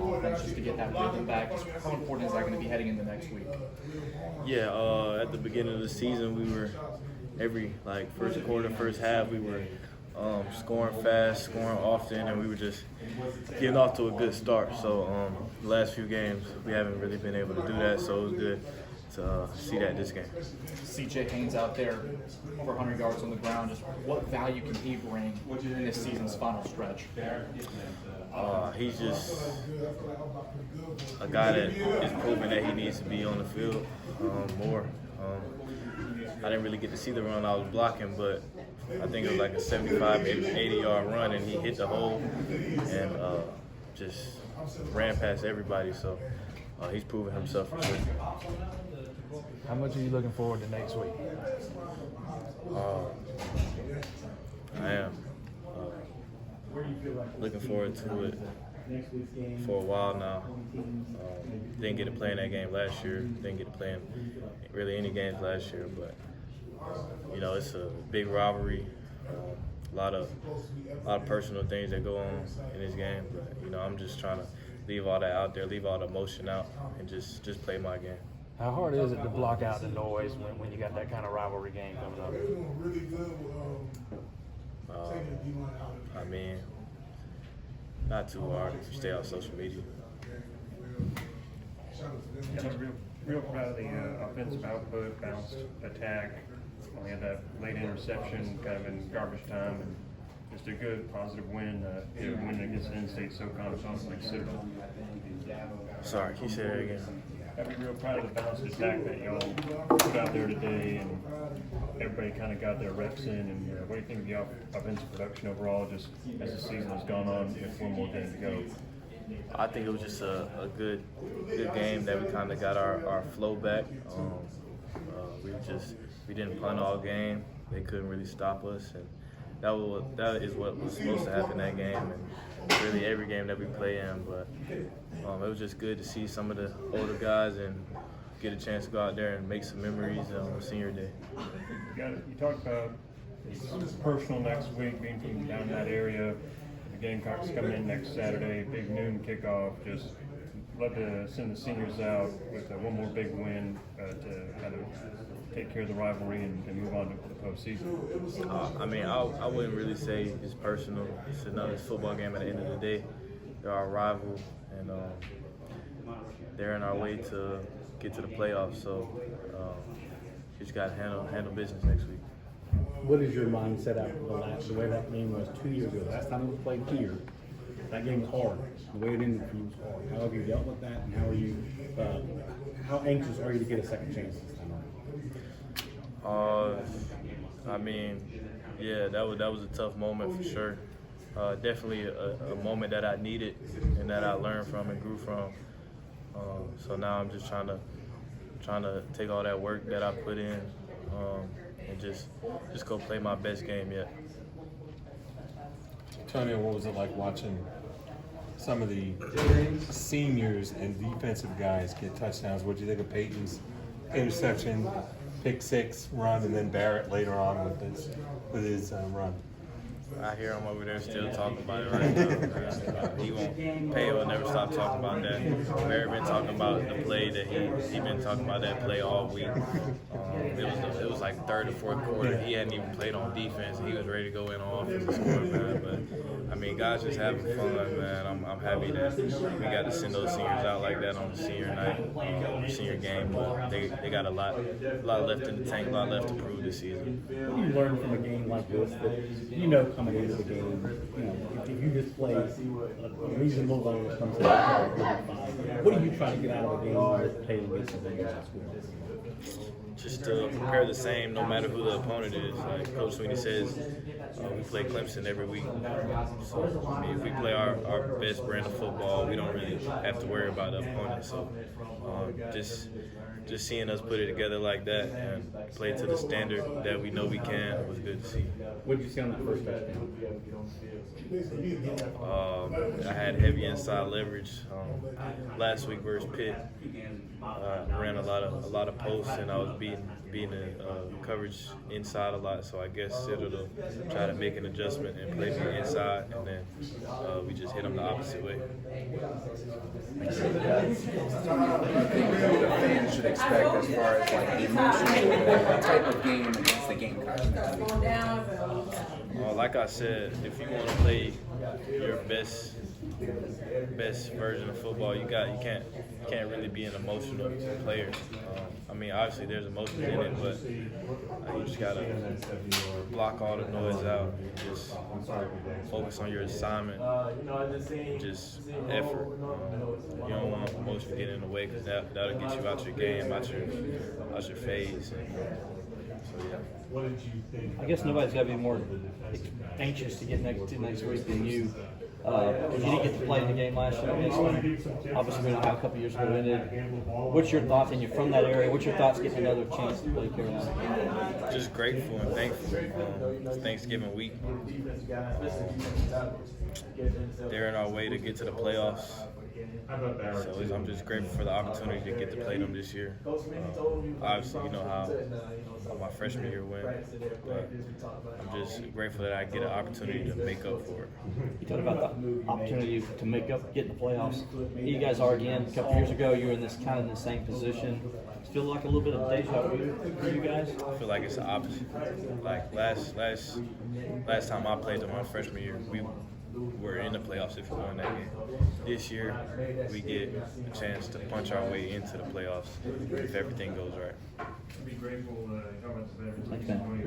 offense just to get that rhythm back? How important is that going to be heading into next week? Yeah, at the beginning of the season, we were every first quarter, first half, we were scoring fast, scoring often, and we were just getting off to a good start. So the last few games, we haven't really been able to do that. So it was good to see that this game. C.J. Haynes out there for 100 yards on the ground. Just what value can he bring in this season's final stretch? He's just a guy that is proving that he needs to be on the field more. I didn't really get to see the run I was blocking, but I think it was like a 75, 80-yard run, and he hit the hole and just ran past everybody. So he's proven himself for sure. How much are you looking forward to next week? I am looking forward to it for a while now. Didn't get to play in that game last year. Didn't get to play in really any games last year, but it's a big rivalry. A lot of personal things that go on in this game, but I'm just trying to leave all that out there, leave all the emotion out, and just play my game. How hard is it to block out the noise when you got that kind of rivalry game coming up? I mean, not too hard if you stay off social media. Yeah, I'm real proud of the offensive output, bounced attack. We had that late interception kind of in garbage time, and just a good positive win. Win against an in-state SoCon opponent like Citadel. Sorry, can you say that again? I'm real proud of the balanced attack that y'all put out there today, and everybody kind of got their reps in. And what do you think of the offensive production overall, just as the season has gone on with one more game to go? I think it was just a good game that we kind of got our flow back. We didn't punt all game. They couldn't really stop us, and that is what was supposed to happen that game, and really every game that we play in. But it was just good to see some of the older guys and get a chance to go out there and make some memories on senior day. You talked about it's personal next week, being from down in that area. The Gamecocks coming in next Saturday, big noon kickoff. Just love to send the seniors out with one more big win to kind of take care of the rivalry and move on to the postseason. I mean, I wouldn't really say it's personal. It's another football game at the end of the day. They're our rival, and they're in our way to get to the playoffs. So just got to handle business next week. What is your mindset after the way that game was 2 years ago? Last time it was played here, that game was hard. The way it ended for you was hard. How have you dealt with that, and how are you? How anxious are you to get a second chance this time around? I mean, yeah, that was a tough moment for sure. Definitely a moment that I needed and that I learned from and grew from. So now I'm just trying to take all that work that I put in and just go play my best game yet. Antonio, what was it like watching some of the seniors and defensive guys get touchdowns? What do you think of Peyton's interception, pick six run, and then Barrett later on with his run? I hear him over there still talking about it right now. He won't. Pay will never stop talking about that. Barrett been talking about the play that he been talking about that play all week. It was like third or fourth quarter. He hadn't even played on defense. He was ready to go in on offense and score, man. But I mean, guys just having fun, man. I'm happy that we got to send those seniors out like that on the senior night, senior game. But they got a lot left in the tank, a lot left to prove this season. What do you learn from a game like this that coming into the game, if you just play a reasonable level when it comes to what do you try to get out of a game with Taylor against the school? Just to prepare the same no matter who the opponent is. Like Coach Sweeney says, we play Clemson every week. So, I mean, if we play our best brand of football, we don't really have to worry about the opponent. So, just seeing us put it together like that and play to the standard that we know we can was good to see. What did you see on that first touchdown? I had heavy inside leverage last week versus Pitt. Ran a lot of posts, and I was beating coverage inside a lot. So I guess Citadel tried to make an adjustment and play me inside, and then we just hit them the opposite way. What do the fans should expect as far as like the emotional type of game against the Gamecocks? Like I said, if you want to play your best version of football, you can't really be an emotional player. I mean, obviously there's emotions in it, but you just gotta block all the noise out. Just focus on your assignment. Just effort. You don't want emotion to get in the way because that'll get you out your game, out your phase. So yeah. I guess nobody's got to be more anxious to get next week than you. Because you didn't get to play in the game last year against them. Obviously, we don't have a couple years ago ended. What's your thoughts, and you're from that area, what's your thoughts getting another chance to play Carolina? Just grateful and thankful. It's Thanksgiving week. They're in our way to get to the playoffs. So I'm just grateful for the opportunity to get to play them this year. Obviously, you know how my freshman year went, but I'm just grateful that I get an opportunity to make up for it. You talked about the opportunity to make up, get in the playoffs. Here you guys are again. A couple years ago, you were in this kind of the same position. Does it feel like a little bit of deja vu for you guys? I feel like it's the opposite. Like last time I played them my freshman year, we were in the playoffs if we won that game. This year, we get a chance to punch our way into the playoffs if everything goes right. Be grateful how much better. Thanks, man.